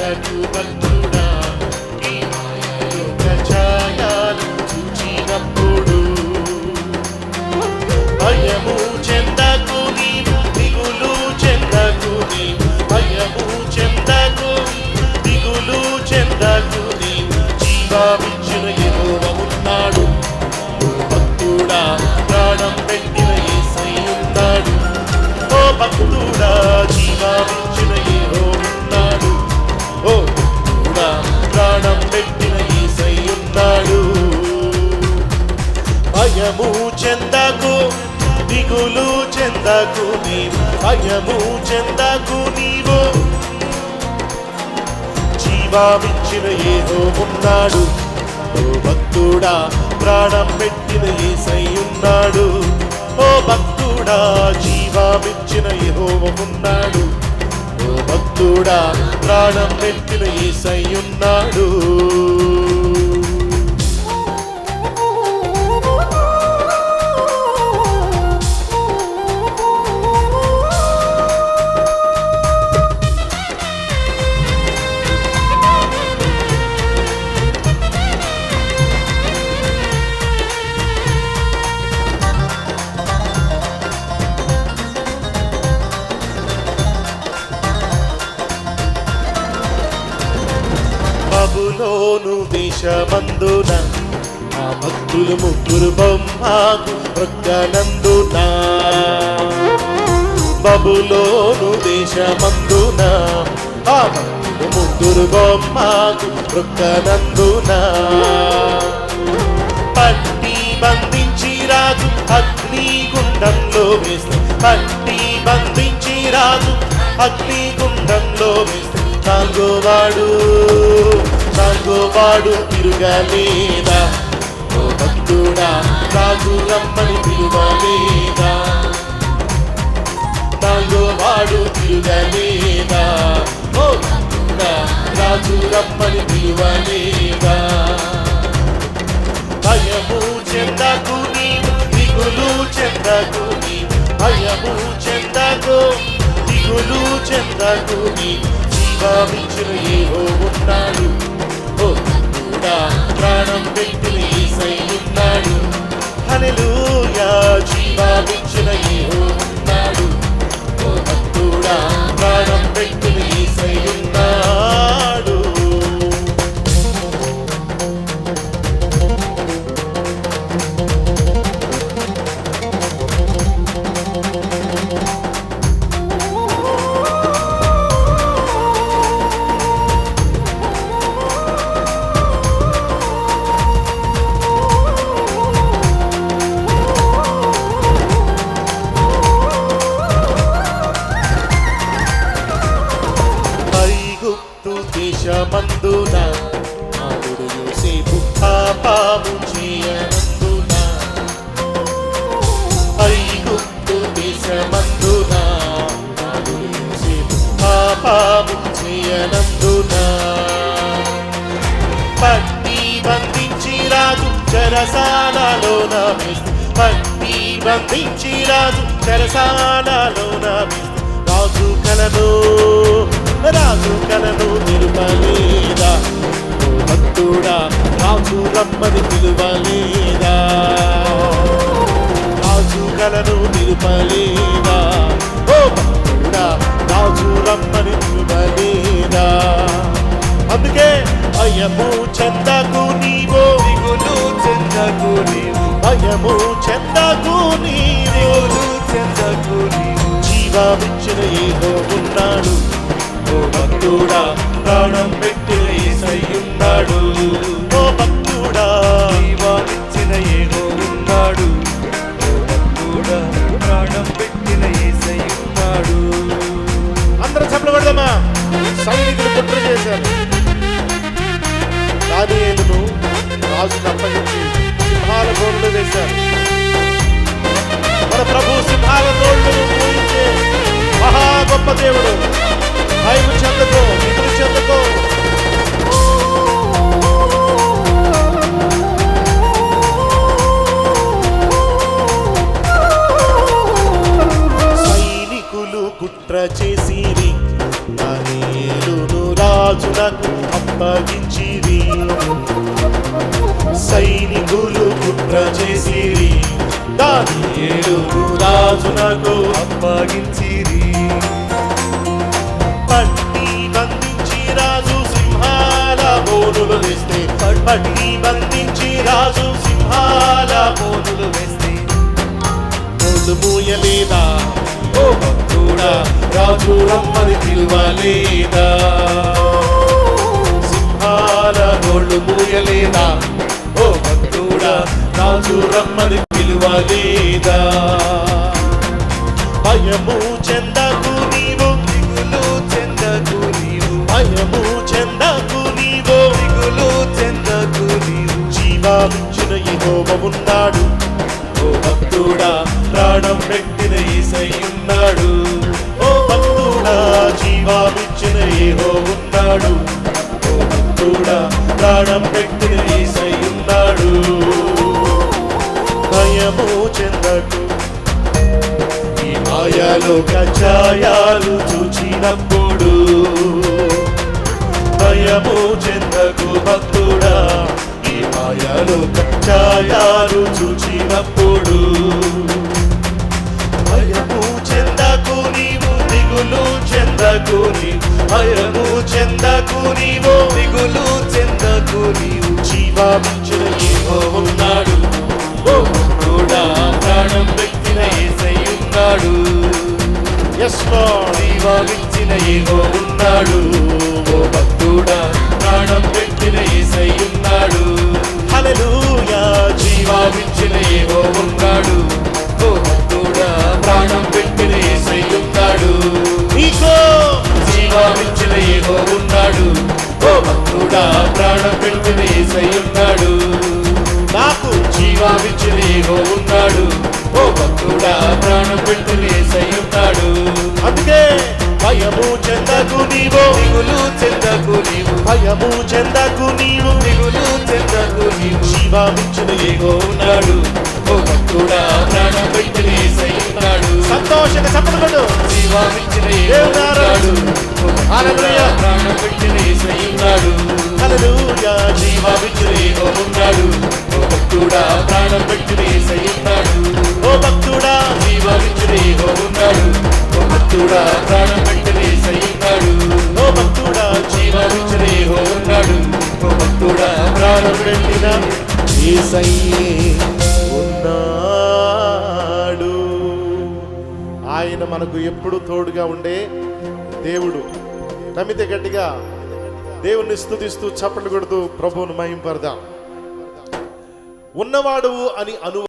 ఎంతకు భక్తుడా ఈ మాయలోక ఛాయలు చూచినప్పుడు భయము చెందకు నీవు దిగులు చెందకు నీవు భయము చెందకు దిగులు చెందకు నీవు జీవమిచ్చిన యెహోవా ఉన్నాడు ఓ భక్తుడా ప్రాణం పెట్టిన యేసయ్య ఉన్నాడు ఓ భక్తుడా జీవమిచ్చిన యెహోవా ఉన్నాడు ఓ భక్తుడా ప్రాణం పెట్టిన యేసయ్య ఉన్నాడు భయము చెందకు దిగులు చెందకు నీవు భయము చెందకు నీవు జీవమిచ్చిన యెహోవా ఉన్నాడు ఓ భక్తుడా ప్రాణం పెట్టిన యేసయ్య ఉన్నాడు ఓ భక్తుడా జీవమిచ్చిన యెహోవా ఉన్నాడు ఓ భక్తుడా ప్రాణం పెట్టిన యేసయ్య ఉన్నాడు బబులోను దేశమందున ఆ భక్తులు ముగ్గురు బొమ్మకు మొక్కనందున బబులోను దేశమందున ఆ భక్తులు ముగ్గురు బొమ్మకు మొక్కనందున పట్టి బంధించి రాజు అగ్నిగుండంలో వేస్తే పట్టి బంధించి రాజు అగ్నిగుండంలో వేస్తే సాగోవాడు తిరుగలేదా ఓ భక్తుడా రాజు రమ్మని పిలువలేదా సాగోవాడు తిరుగలేదా ఓ భక్తుడా రాజు రమ్మని పిలువలేదా భయము చెందకు నీవు దిగులు చెందకు నీవు భయము చెందకు దిగులు చెందకు నీవు జీవమిచ్చిన యెహోవా ఉన్నాడు ఓ భక్తుడా ప్రాణం పెట్టిన యేసయ్య ఉన్నాడు హల్లెలూయా జీవమిచ్చిన యెహోవా ఉన్నాడు ఓ భక్తుడా ప్రాణం పెట్టిన యేసయ్య ఉన్నాడు దేశమందున ఆదుడు యోసేపు పాపము చేయనందున ఐగుప్తు దేశమందున ఆదుడు యోసేపు పాపము చేయనందున పట్టి బంధించి రాజు చెరసాలలోన వేస్తే పట్టి బంధించి రాజు చెరసాలలోన వేస్తే రాజు కలను నిలుపలేదా ఓ భక్తుడా రాజు రమ్మని పిలువలేదా రాజు కలను నిలుపలేదా ఓ భక్తుడా రాజు రమ్మని పిలువలేదా అందుకే భయము చెందకు నీవు దిగులు చెందకు నీవు భయము చెందకు నీవు చెందకు నీవు జీవమిచ్చిన యెహోవా ఉన్నాడు ఓ భక్తుడా ప్రాణం పెట్టిన యేసయ్య ఉన్నాడు ఓ భక్తుడా జీవమిచ్చిన యెహోవా ఉన్నాడు ఓ భక్తుడా ప్రాణం పెట్టిన యేసయ్య ఉన్నాడు అందరూ చప్పట్లు కొడదామా సైనికులు కుట్ర చేశారు దానియేలును రాజును అప్పగించి సింహాల గోళ్ళు వేశారు మన ప్రభు సింహాల గోళ్ళు ఊహించే మహా గొప్ప దేవుడు భయము చెందకో దిగులు చెందకో సైనికులు కుట్ర చేసిరి దానియేలును రాజున రాజునకు అప్పగించిరి. సైనికులు కుట్ర చేసిరి, దానియేలును రాజునకు అప్పగించిరి. పట్టి బంధించి రాజు సింహాల బోనులు వేస్తే, పట్టి బంధించి రాజు సింహాల పోతులు వేస్తే నోళ్ళు మూయలేదా ఓ భక్తుడా, రాజు రమ్మని పిలువలేదా? సింహాల నోళ్ళు మూయలేదా ఓ భక్తుడా, రాజు రమ్మని పిలువలేదా? భయము చెందకు నీవు, దిగులు చెందకు నీవు, భయము చెందకు నీవు, దిగులు చెందకు నీవు. జీవాలిచ్చిన యెహోవా ఉన్నాడు ఓ భక్తుడా, ప్రాణం పెట్టిన యేసయ్య ఉన్నాడు. ఓ భక్తుడా, జీవాలిచ్చిన యెహోవా ఉన్నాడు. ఓ భక్తుడా, ప్రాణం పెట్టిన యేసయ్య ఉన్నాడు. భయము చెందకు, ఈ మాయలో కచాయాలు చూచినప్పుడు. భయము చెందకు భక్తుడా, ఈ మాయలో కచాయాలు చూచినప్పుడు. భయము చెందకు నీవు, దిగులు చెందకు నీవు, భయము చెందకు నీవు, దిగులు చెందకు నీవు. జీవామిచ్చిన యెహోవా ఉన్నాడు. ఓ భక్తుడా, ప్రాణం పెట్టిన యేసయ్య ఉన్నాడు. ఎస్ లార్డ్, జీవామిచ్చిన యెహోవా ఉన్నాడు. ఓ భక్తుడా, ప్రాణం పెట్టిన యేసయ్య ఉన్నాడు. హల్లెలూయా, జీవామిచ్చిన యెహోవా ఉన్నాడు. ఓ భక్తుడా, ప్రాణం పెట్టిన యేసయ్య ఉన్నాడు. నీకో జీవామిచ్చిన యెహోవా ఉన్నాడు. ఓ భక్తుడా, ప్రాణం పెట్టిన యేసయ్య ఉన్నాడు. నాకు జీవామిచ్చిన యెహోవా ఉన్నాడు. ఓ భక్తుడా, ప్రాణం పెట్టిన యేసయ్య ఉన్నాడు. అందుకే భయము చెందకు నీవు, దిగులు చెందకు నీవు, భయము చెందకు నీవు, దిగులు చెందకు నీవు. జీవామిచ్చిన యెహోవా ఉన్నాడు. ఓ భక్తుడా, ప్రాణం పెట్టిన యేసయ్య ఉన్నాడు. సంతోషంగా చెప్పడు. జీవామిచ్చిన దేవుడా, ఉన్నాడు. ఓ భక్తుడా, హల్లెలూయా. ప్రాణం పెట్టిన యేసయ్య ఉన్నాడు. హల్లెలూయా, జీవామిచ్చిన యెహోవా ఉన్నాడు. ఓ భక్తుడా, ప్రాణం పెట్టిన యేసయ్య ఉన్నాడు. ఓ భక్తుడా, జీవామిచ్చిన యెహోవా ఉన్నాడు. ఓ భక్తుడా, ప్రాణం పెట్టిన యేసయ్య ఉన్నాడు. ఓ భక్తుడా, జీవామిచ్చిన యెహోవా ఉన్నాడు. ఓ భక్తుడా, ప్రాణం పెట్టిన యేసయ్యే ఉన్నాడు. ఆయన మనకు ఎప్పుడు తోడుగా ఉండే దేవుడు. నమ్మితే గట్టిగా దేవుణ్ణి స్తుతిస్తూ చప్పట్లు కొడుతూ ప్రభువును మహింపరదాం. ఉన్నవాడు అని